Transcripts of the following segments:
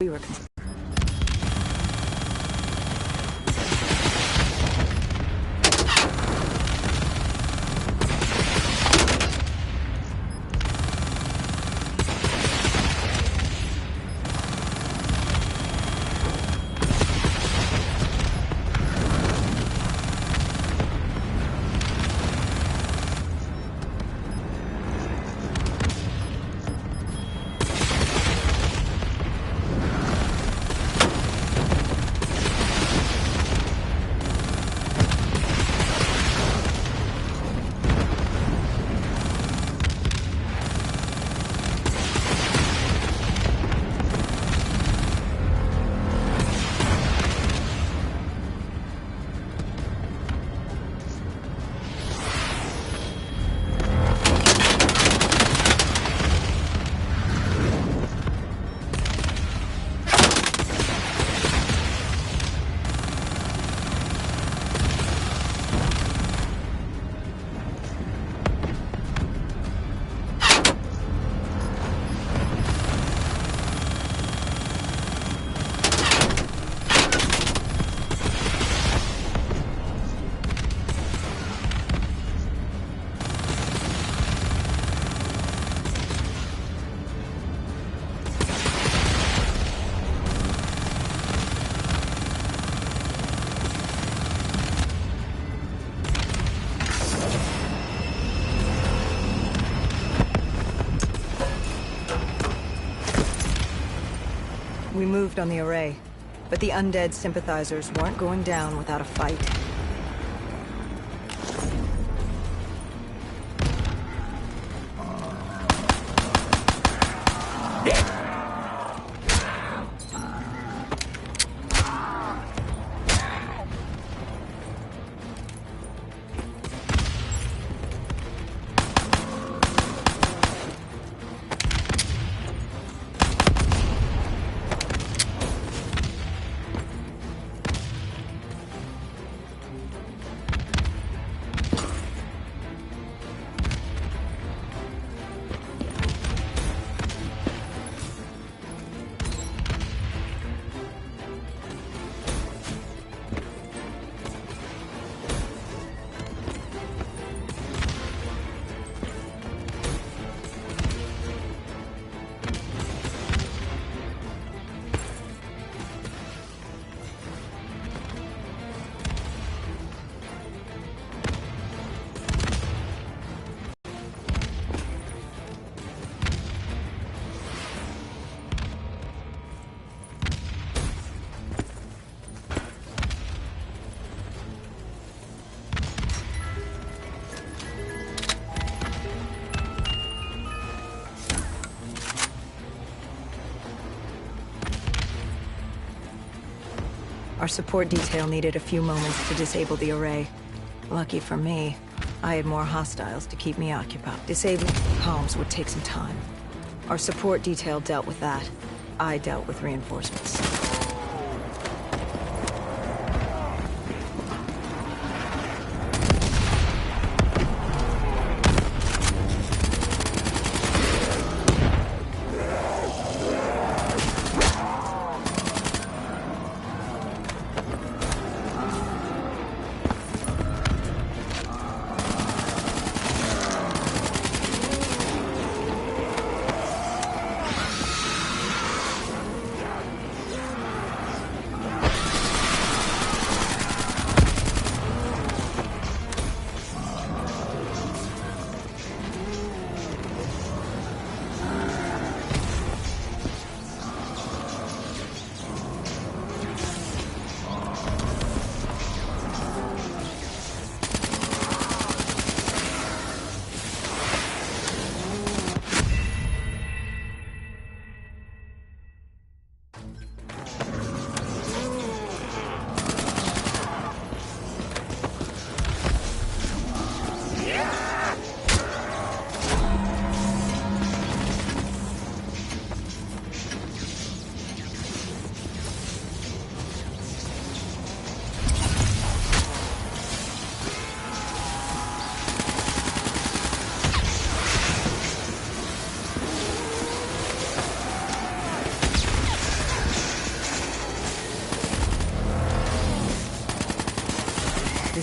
we were. We moved on the array, but the undead sympathizers weren't going down without a fight. Our support detail needed a few moments to disable the array. Lucky for me, I had more hostiles to keep me occupied. Disabling comms would take some time. Our support detail dealt with that. I dealt with reinforcements.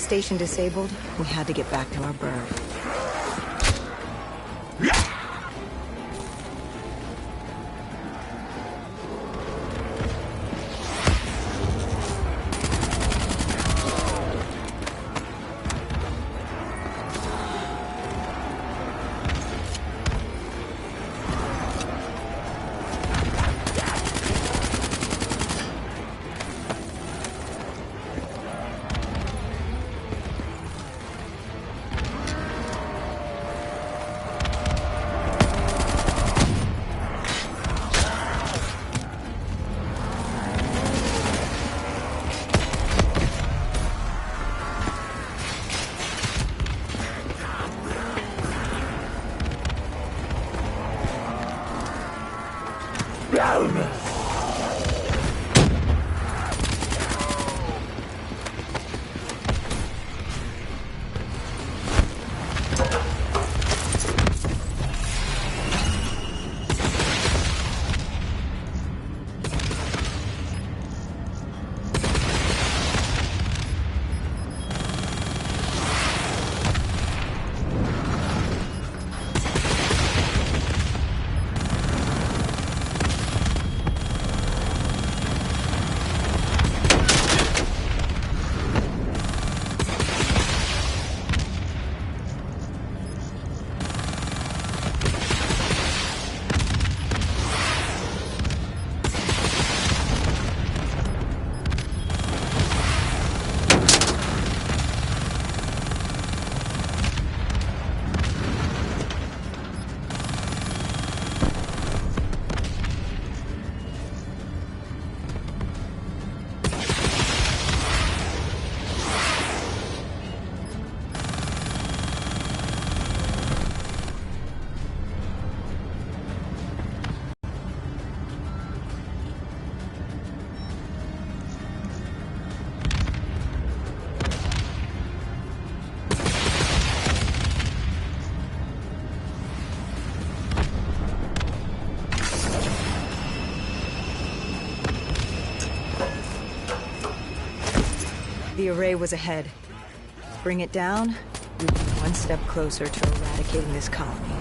station disabled, we had to get back to our bird. The array was ahead. Bring it down, we'd be one step closer to eradicating this colony.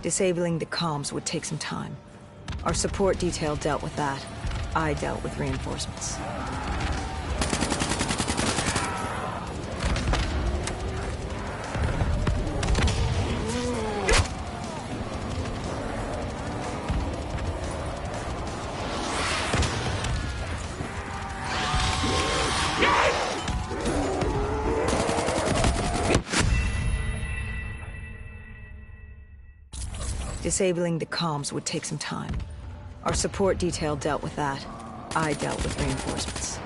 Disabling the comms would take some time. Our support detail dealt with that. I dealt with reinforcements. Disabling the comms would take some time. Our support detail dealt with that. I dealt with reinforcements.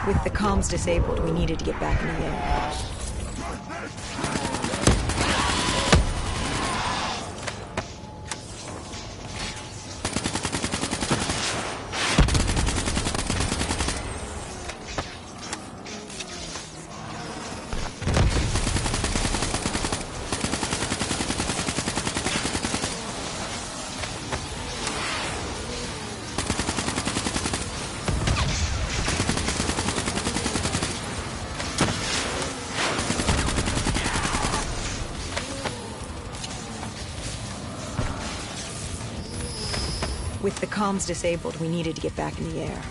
With the comms disabled, we needed to get back in the air. With the comms disabled, we needed to get back in the air.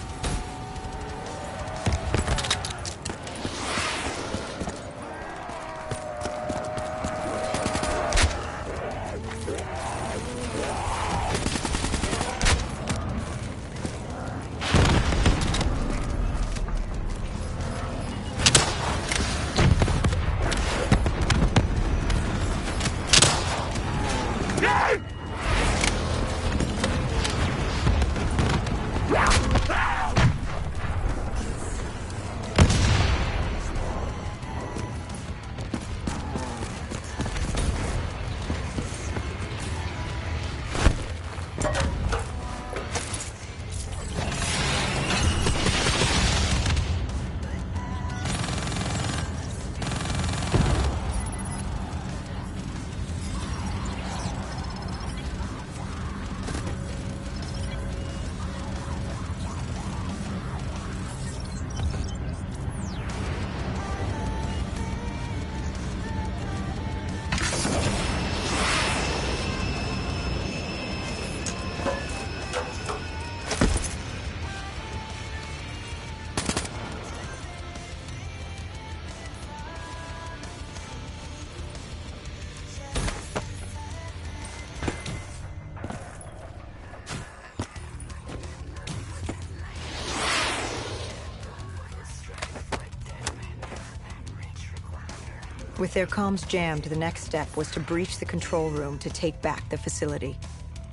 With their comms jammed, the next step was to breach the control room to take back the facility.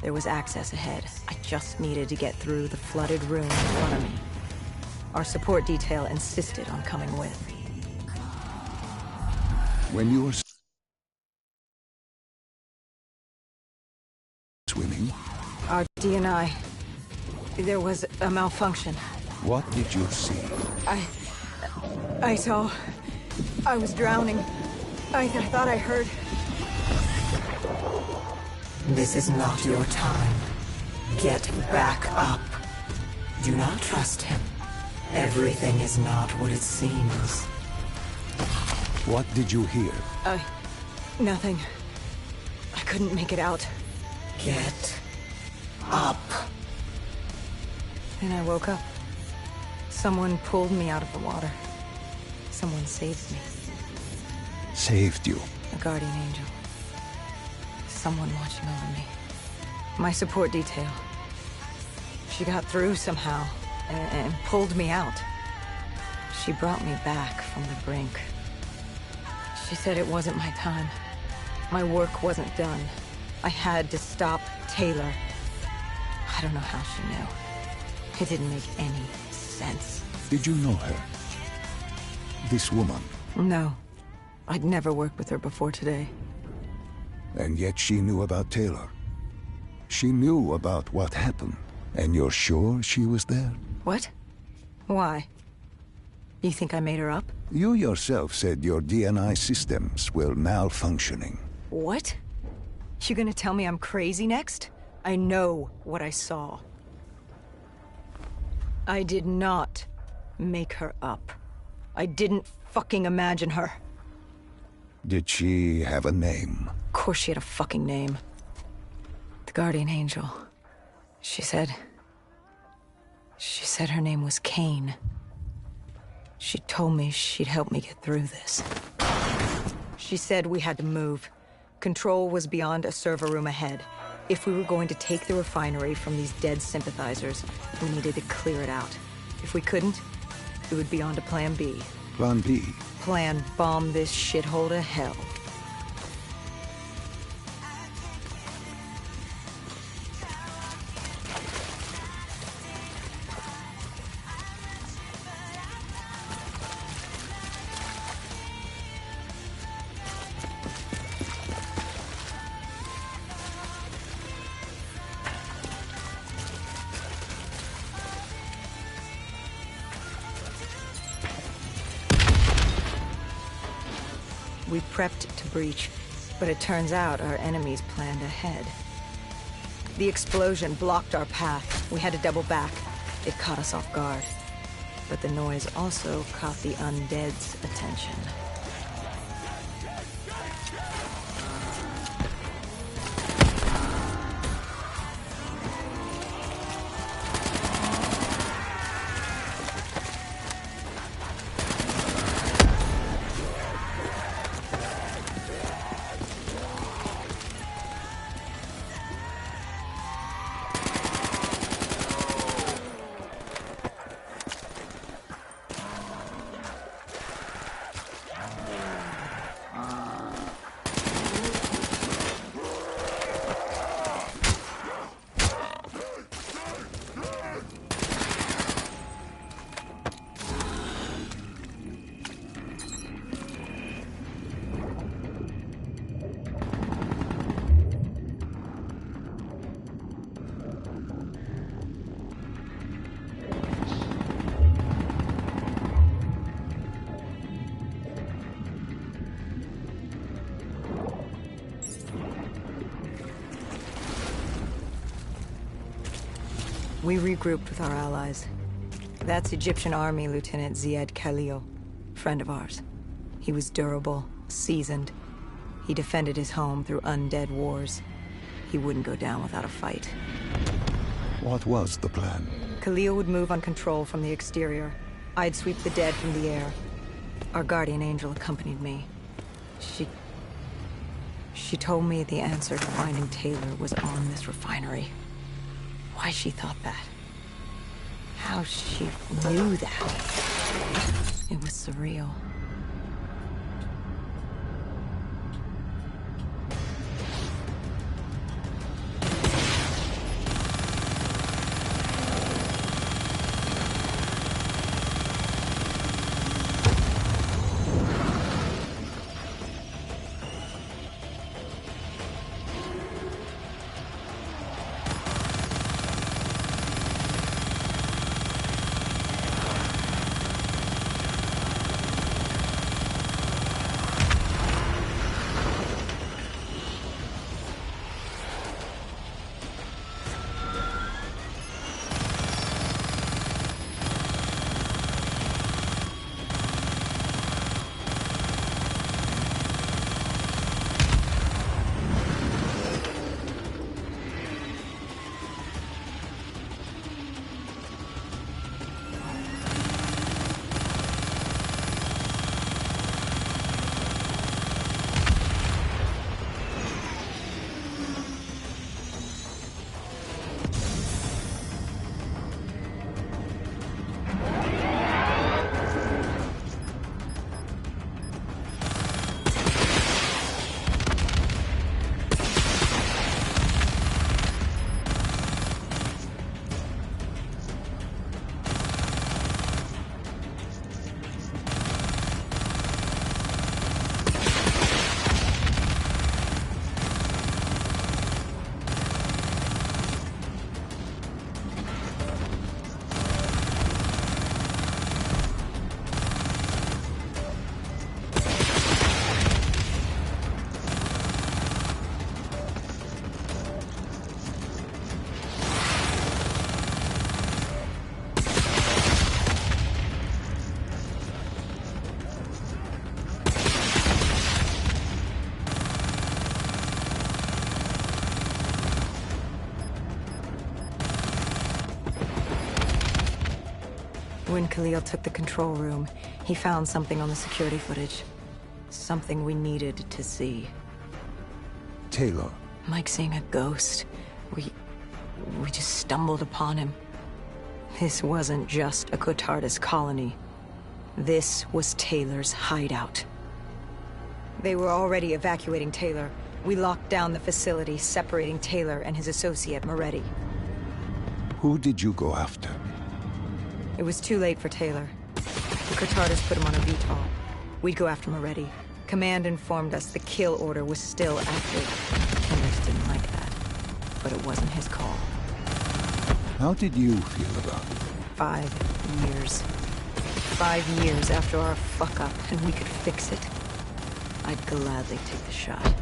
There was access ahead. I just needed to get through the flooded room in front of me. Our support detail insisted on coming with. When you were swimming? Our D&I. There was a malfunction. What did you see? I saw... I was drowning. I thought I heard... This is not your time. Get back up. Do not trust him. Everything is not what it seems. What did you hear? Nothing. I couldn't make it out. Get up. Then I woke up. Someone pulled me out of the water. Someone saved me. Saved you? A guardian angel. Someone watching over me. My support detail. She got through somehow and pulled me out. She brought me back from the brink. She said it wasn't my time. My work wasn't done. I had to stop Taylor. I don't know how she knew. It didn't make any sense. Did you know her? This woman? No. I'd never worked with her before today. And yet she knew about Taylor. She knew about what happened. And you're sure she was there? What? Why? You think I made her up? You yourself said your DNI systems were malfunctioning. What? You gonna tell me I'm crazy next? I know what I saw. I did not make her up. I didn't fucking imagine her. Did she have a name? Of course she had a fucking name. The Guardian Angel. She said her name was Kane. She told me she'd help me get through this. She said we had to move. Control was beyond a server room ahead. If we were going to take the refinery from these dead sympathizers, we needed to clear it out. If we couldn't, it would be on to Plan B. Plan B? Plan bomb this shithole to hell. We prepped to breach, but it turns out our enemies planned ahead. The explosion blocked our path. We had to double back. It caught us off guard. But the noise also caught the undead's attention. We regrouped with our allies. That's Egyptian Army Lieutenant Ziad Khalil, friend of ours. He was durable, seasoned. He defended his home through undead wars. He wouldn't go down without a fight. What was the plan? Khalil would move on control from the exterior. I'd sweep the dead from the air. Our guardian angel accompanied me. She told me the answer to finding Taylor was on this refinery. Why she thought that. How she knew that. It was surreal. When Khalil took the control room, he found something on the security footage. Something we needed to see. Taylor. Like seeing a ghost. We just stumbled upon him. This wasn't just a Cotardus colony. This was Taylor's hideout. They were already evacuating Taylor. We locked down the facility, separating Taylor and his associate, Moretti. Who did you go after? It was too late for Taylor. The Cotardus put him on a VTOL. We'd go after Moretti. Command informed us the kill order was still active. Kendrick didn't like that, but it wasn't his call. How did you feel about it? 5 years. 5 years after our fuck-up, and we could fix it. I I'd gladly take the shot.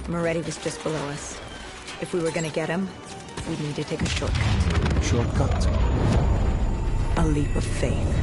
Moretti was just below us. If we were gonna get him, we'd need to take a shortcut. Shortcut? A leap of faith.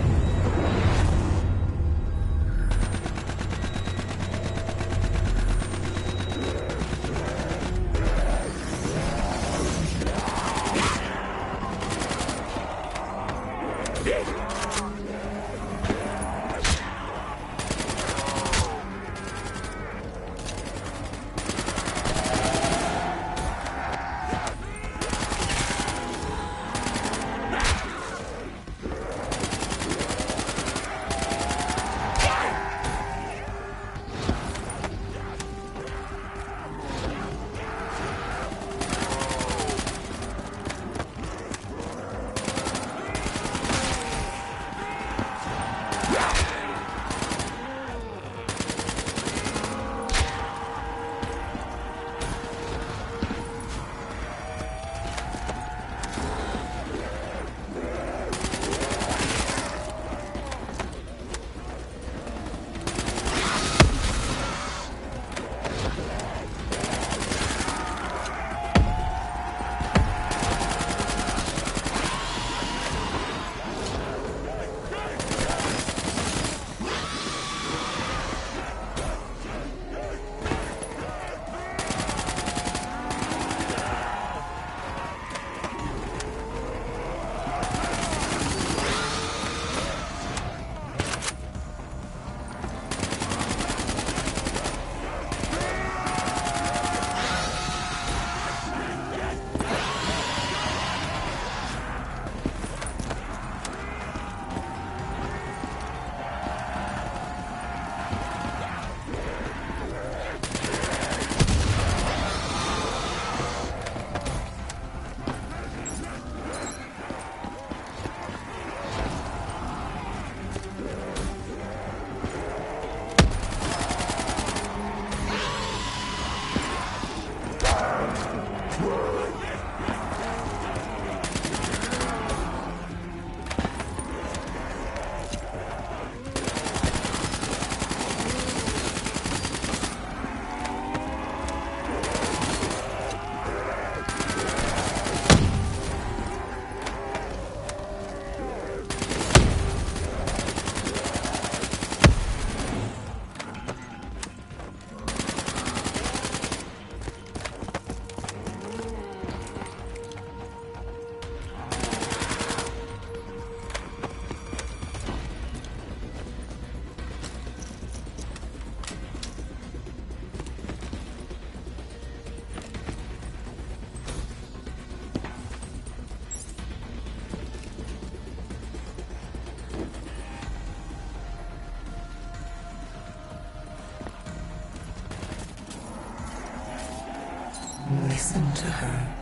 Listen to her.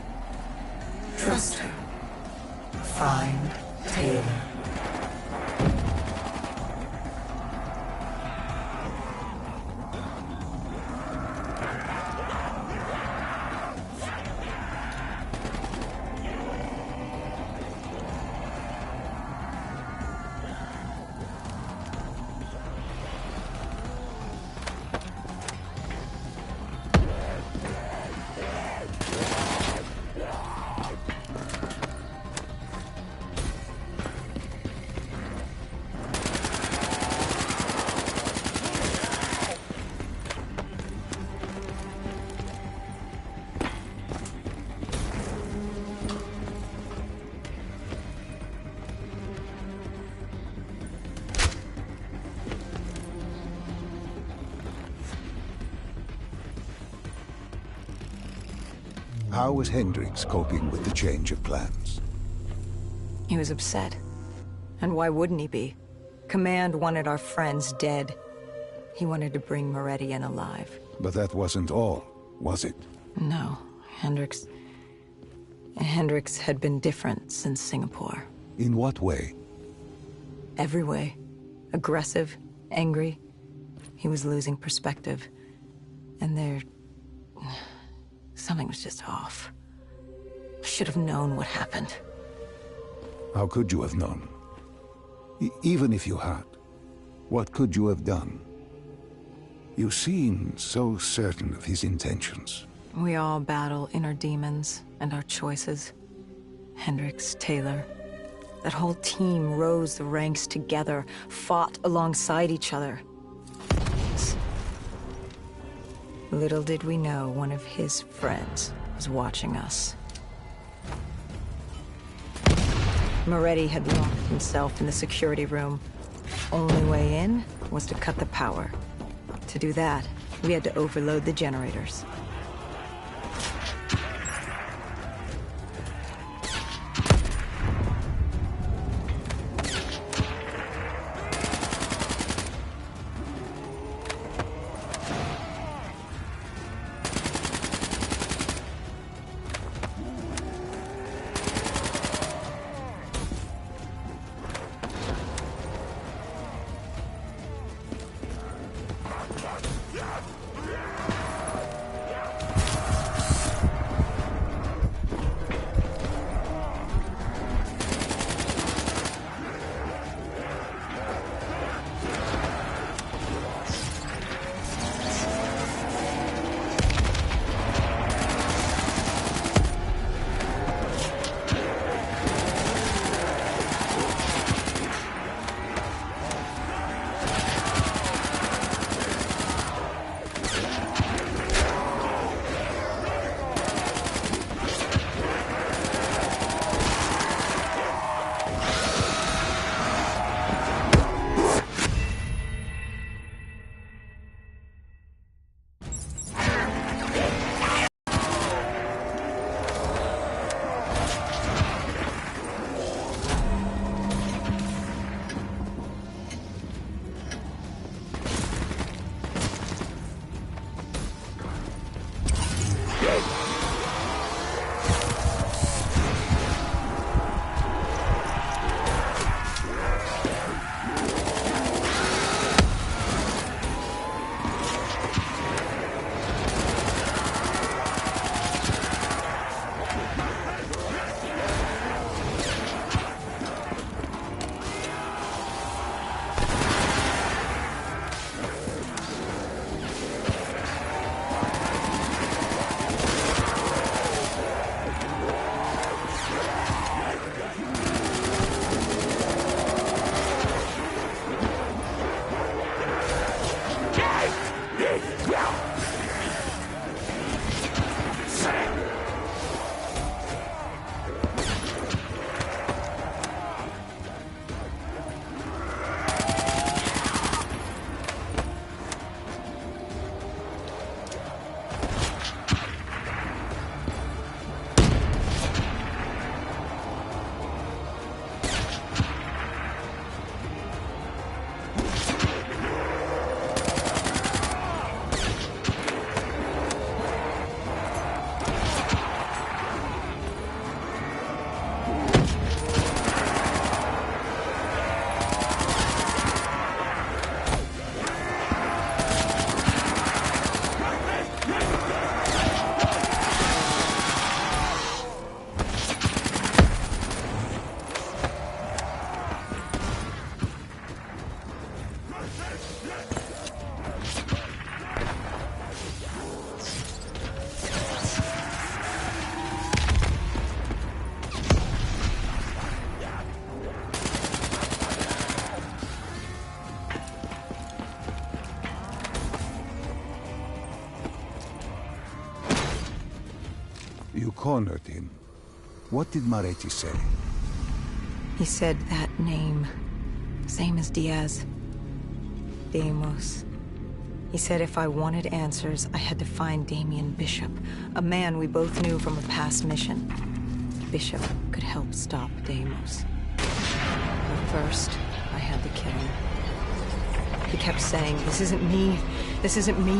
Trust her. Find Taylor. How was Hendricks coping with the change of plans? He was upset. And why wouldn't he be? Command wanted our friends dead. He wanted to bring Moretti in alive. But that wasn't all, was it? No, Hendricks had been different since Singapore. In what way? Every way. Aggressive, angry. He was losing perspective. And something was just off. I should have known what happened. How could you have known? Even if you had, what could you have done? You seem so certain of his intentions. We all battle inner demons and our choices. Hendricks, Taylor. That whole team rose the ranks together, fought alongside each other. Little did we know one of his friends was watching us. Moretti had locked himself in the security room. Only way in was to cut the power. To do that, we had to overload the generators. cornered him. What did Moretti say? He said that name. Same as Diaz. Deimos. He said if I wanted answers, I had to find Damien Bishop, a man we both knew from a past mission. Bishop could help stop Deimos. But first, I had to kill him. He kept saying, "This isn't me. This isn't me."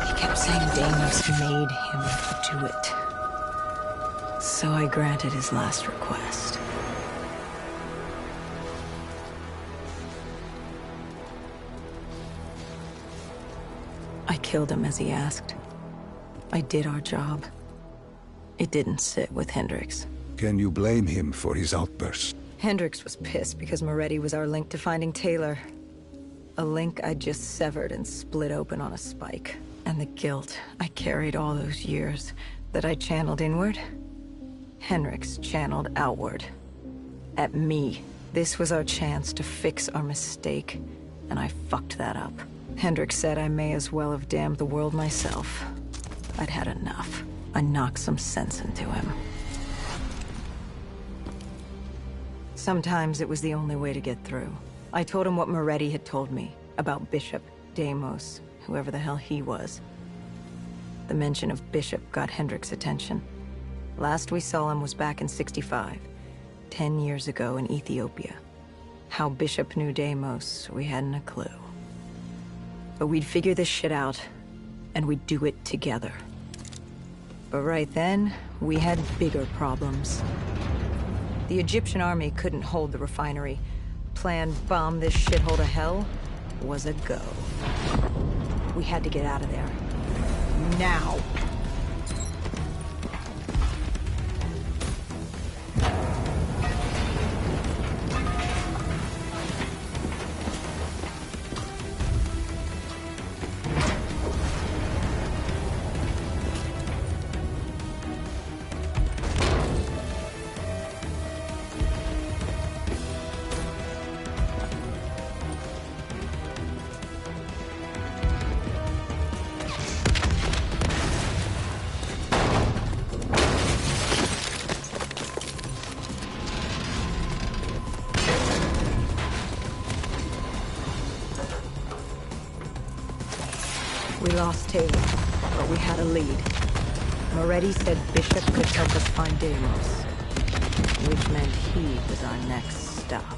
He kept saying Deimos made him do it. So I granted his last request. I killed him as he asked. I did our job. It didn't sit with Hendricks. Can you blame him for his outburst? Hendricks was pissed because Moretti was our link to finding Taylor. A link I just severed and split open on a spike. And the guilt I carried all those years that I channeled inward, Hendricks channeled outward. At me. This was our chance to fix our mistake, and I fucked that up. Hendricks said I may as well have damned the world myself. I'd had enough. I knocked some sense into him. Sometimes it was the only way to get through. I told him what Moretti had told me about Bishop, Deimos, whoever the hell he was. The mention of Bishop got Hendricks' attention. Last we saw him was back in '65, 10 years ago in Ethiopia. How Bishop knew Deimos, we hadn't a clue. But we'd figure this shit out, and we'd do it together. But right then, we had bigger problems. The Egyptian army couldn't hold the refinery. Plan bomb this shithole to hell was a go. We had to get out of there. Now! We lost Taylor, but we had a lead. Moretti said Bishop could help us find Deimos, which meant he was our next stop.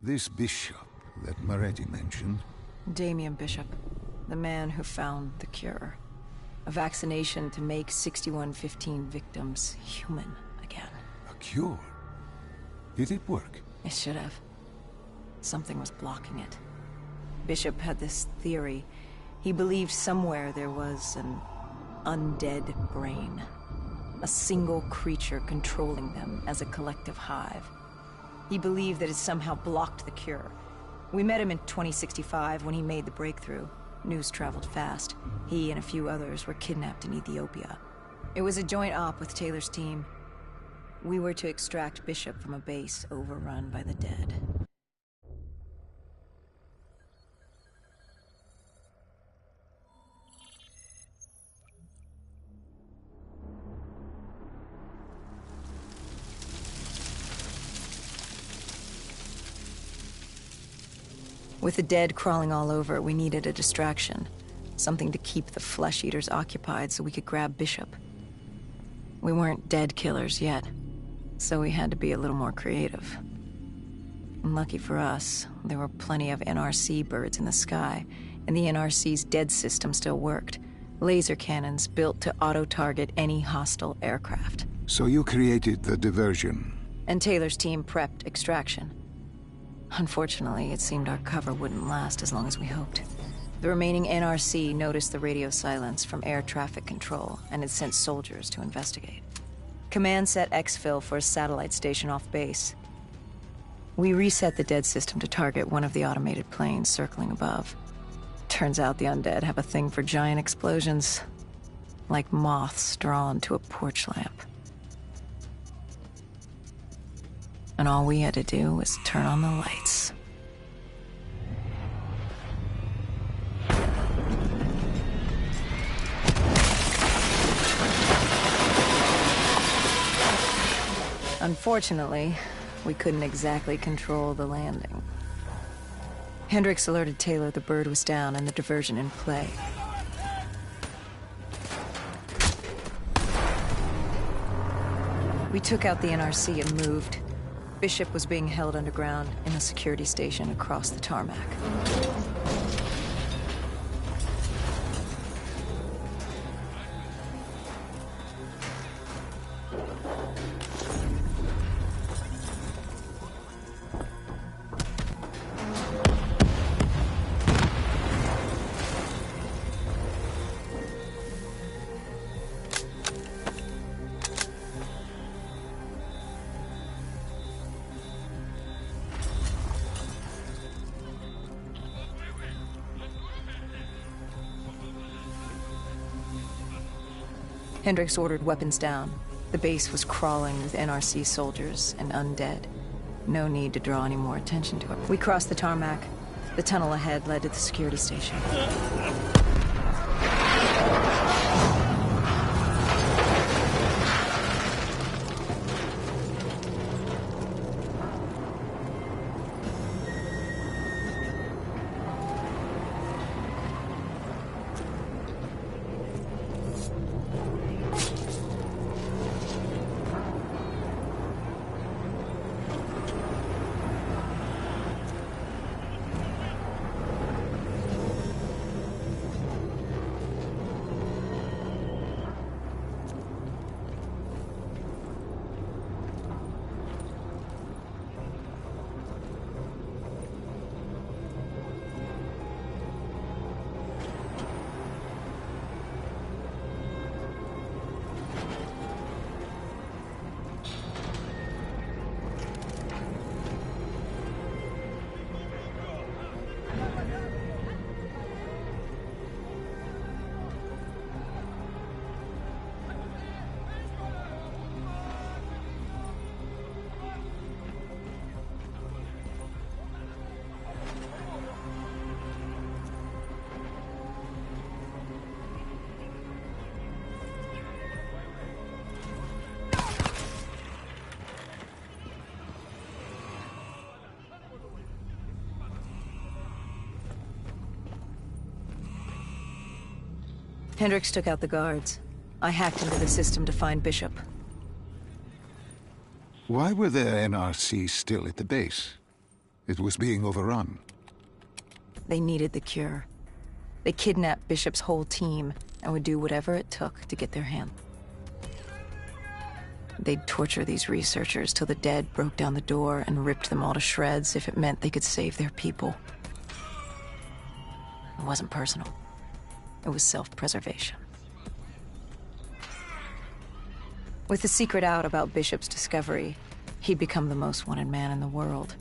This bishop that Moretti mentioned. Damien Bishop, the man who found the cure. A vaccination to make 6115 victims human again. A cure? Did it work? It should have. Something was blocking it. Bishop had this theory. He believed somewhere there was an undead brain. A single creature controlling them as a collective hive. He believed that it somehow blocked the cure. We met him in 2065 when he made the breakthrough. News traveled fast. He and a few others were kidnapped in Ethiopia. It was a joint op with Taylor's team. We were to extract Bishop from a base overrun by the dead. With the dead crawling all over, we needed a distraction. Something to keep the flesh eaters occupied so we could grab Bishop. We weren't dead killers yet, so we had to be a little more creative. And lucky for us, there were plenty of NRC birds in the sky, and the NRC's dead system still worked. Laser cannons built to auto-target any hostile aircraft. So you created the diversion. And Taylor's team prepped extraction. Unfortunately, it seemed our cover wouldn't last as long as we hoped. The remaining NRC noticed the radio silence from air traffic control and had sent soldiers to investigate. Command set exfil for a satellite station off base. We reset the dead system to target one of the automated planes circling above. Turns out the undead have a thing for giant explosions, like moths drawn to a porch lamp. and all we had to do was turn on the lights. Unfortunately, we couldn't exactly control the landing. Hendricks alerted Taylor the bird was down and the diversion in play. We took out the NRC and moved. Bishop was being held underground in a security station across the tarmac. Hendricks ordered weapons down. The base was crawling with NRC soldiers and undead. No need to draw any more attention to it. We crossed the tarmac. The tunnel ahead led to the security station. Hendricks took out the guards. I hacked into the system to find Bishop. Why were there NRC still at the base? It was being overrun. They needed the cure. They kidnapped Bishop's whole team and would do whatever it took to get their hand. They'd torture these researchers till the dead broke down the door and ripped them all to shreds if it meant they could save their people. It wasn't personal. It was self-preservation. With the secret out about Bishop's discovery, he'd become the most wanted man in the world.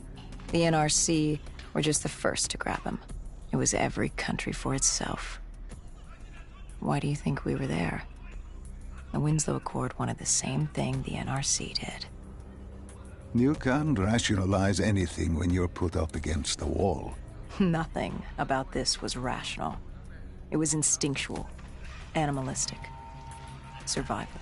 The NRC were just the first to grab him. It was every country for itself. Why do you think we were there? The Winslow Accord wanted the same thing the NRC did. You can't rationalize anything when you're put up against the wall. Nothing about this was rational. It was instinctual, animalistic, survival.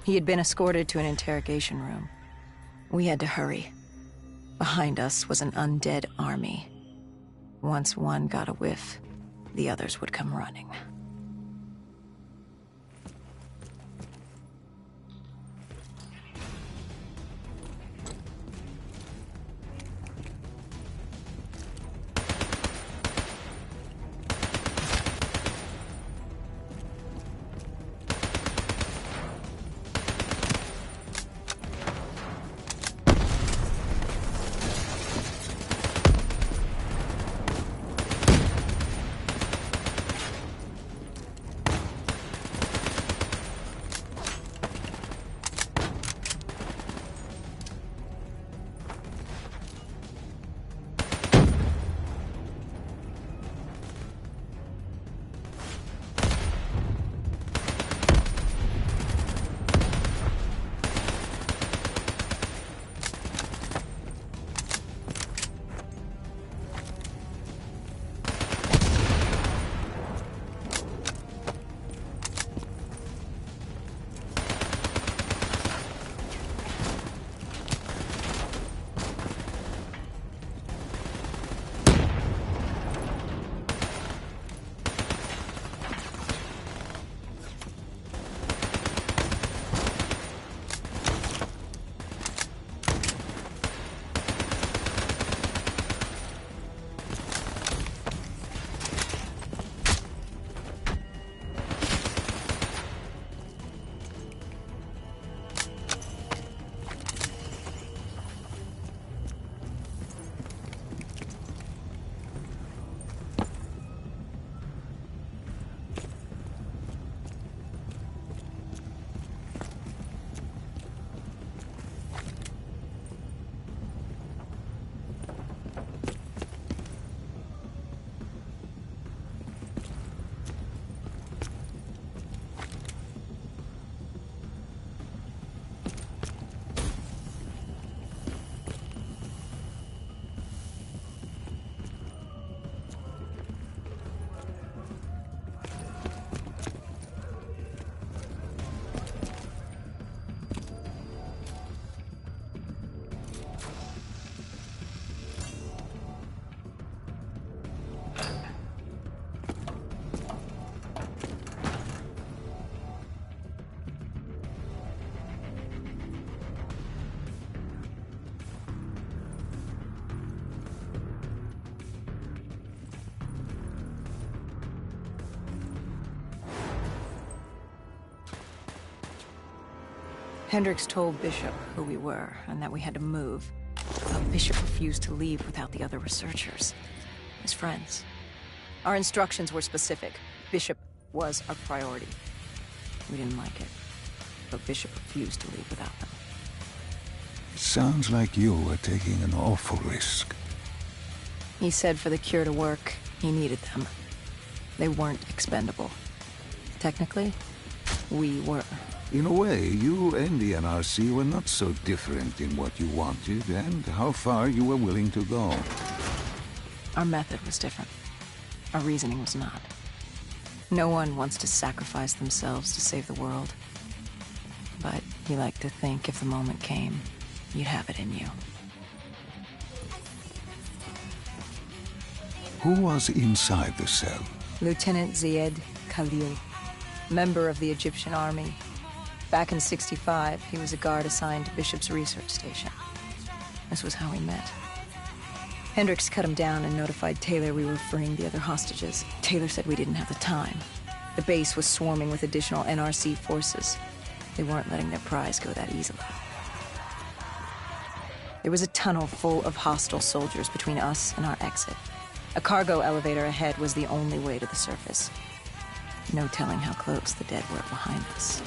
He had been escorted to an interrogation room. We had to hurry. Behind us was an undead army. Once one got a whiff, the others would come running. Hendricks told Bishop who we were, and that we had to move. But Bishop refused to leave without the other researchers. His friends. Our instructions were specific. Bishop was our priority. We didn't like it, but Bishop refused to leave without them. It sounds like you were taking an awful risk. He said for the cure to work, he needed them. They weren't expendable. Technically, we were. In a way, you and the NRC were not so different in what you wanted and how far you were willing to go. Our method was different. Our reasoning was not. No one wants to sacrifice themselves to save the world. But you like to think if the moment came, you'd have it in you. Who was inside the cell? Lieutenant Zied Khalil, member of the Egyptian army. Back in '65, he was a guard assigned to Bishop's research station. This was how we met. Hendricks cut him down and notified Taylor we were freeing the other hostages. Taylor said we didn't have the time. The base was swarming with additional NRC forces. They weren't letting their prize go that easily. There was a tunnel full of hostile soldiers between us and our exit. A cargo elevator ahead was the only way to the surface. No telling how close the dead were behind us.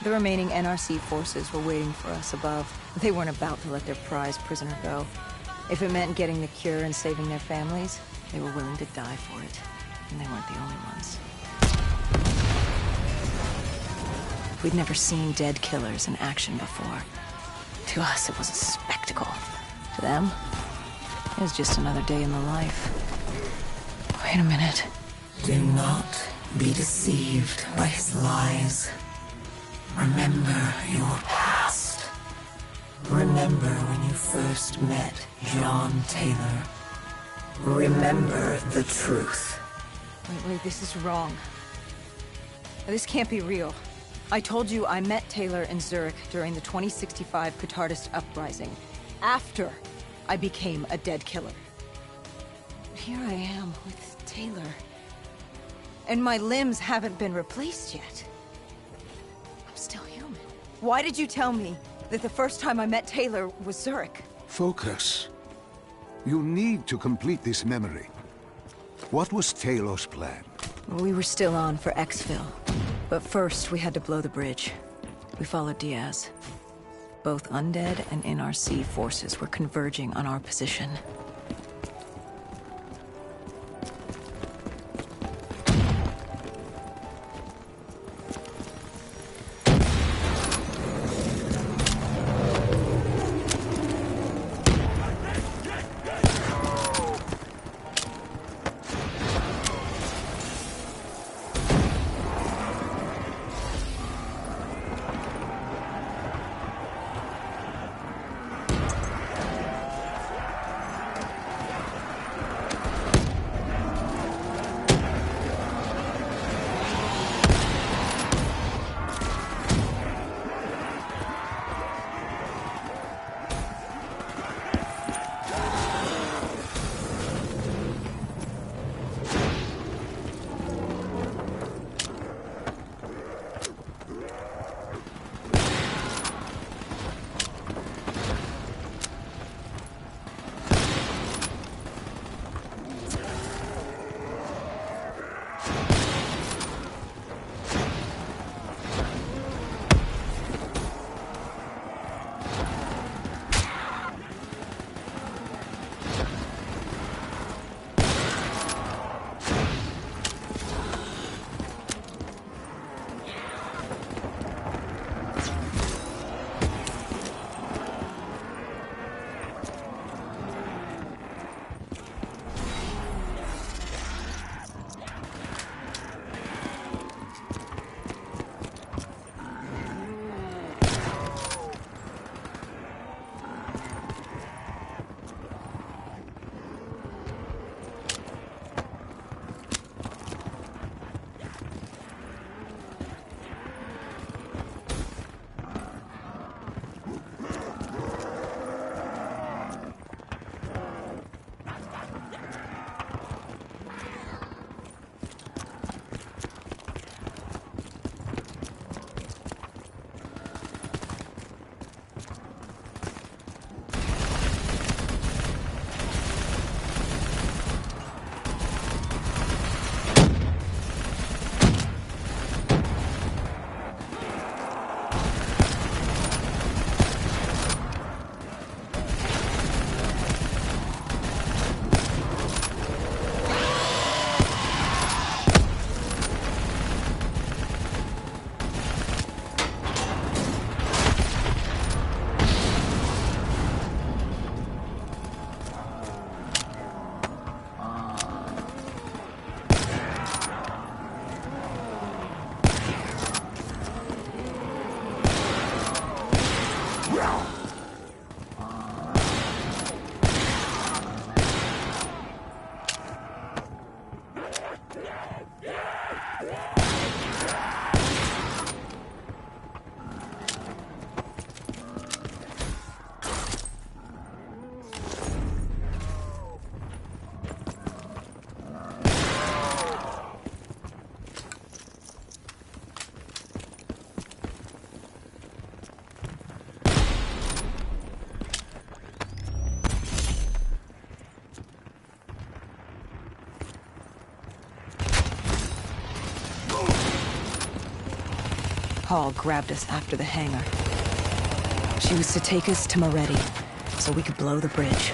The remaining NRC forces were waiting for us above. They weren't about to let their prized prisoner go. If it meant getting the cure and saving their families, they were willing to die for it. And they weren't the only ones. We'd never seen dead killers in action before. To us, it was a spectacle. To them, it was just another day in the life. Wait a minute. Do not be deceived by his lies. Remember your past. Remember when you first met John Taylor. Remember the truth. Wait, this is wrong. This can't be real. I told you I met Taylor in Zurich during the 2065 Catardist Uprising, after I became a dead killer. Here I am with Taylor. And my limbs haven't been replaced yet. I'm still human. Why did you tell me that the first time I met Taylor was Zurich? Focus. You need to complete this memory. What was Talos' plan? We were still on for exfil. But first, we had to blow the bridge. We followed Diaz. Both undead and NRC forces were converging on our position. Hall grabbed us after the hangar. She was to take us to Moretti, so we could blow the bridge.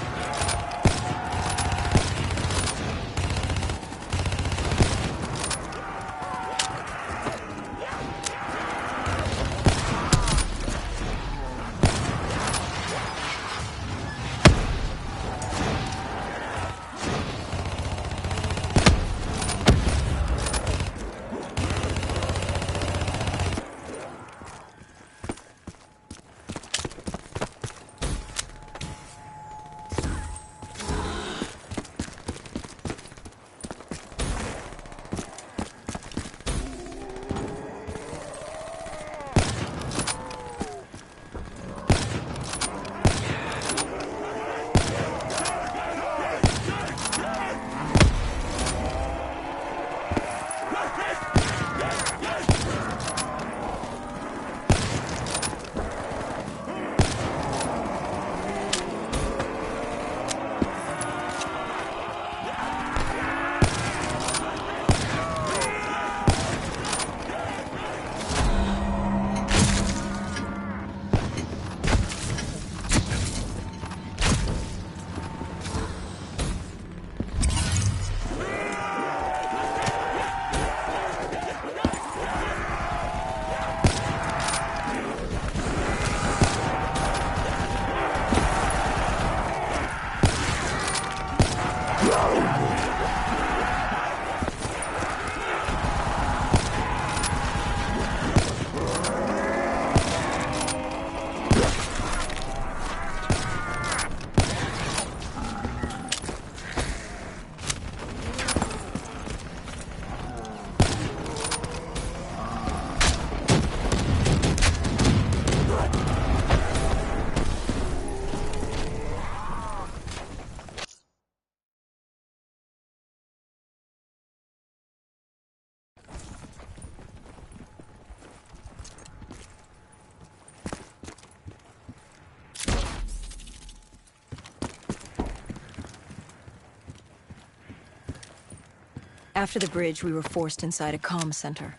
After the bridge, we were forced inside a comm center.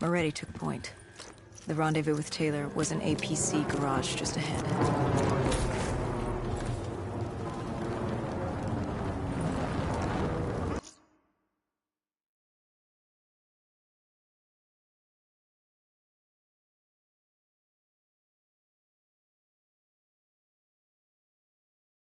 Moretti took point. The rendezvous with Taylor was an APC garage just ahead.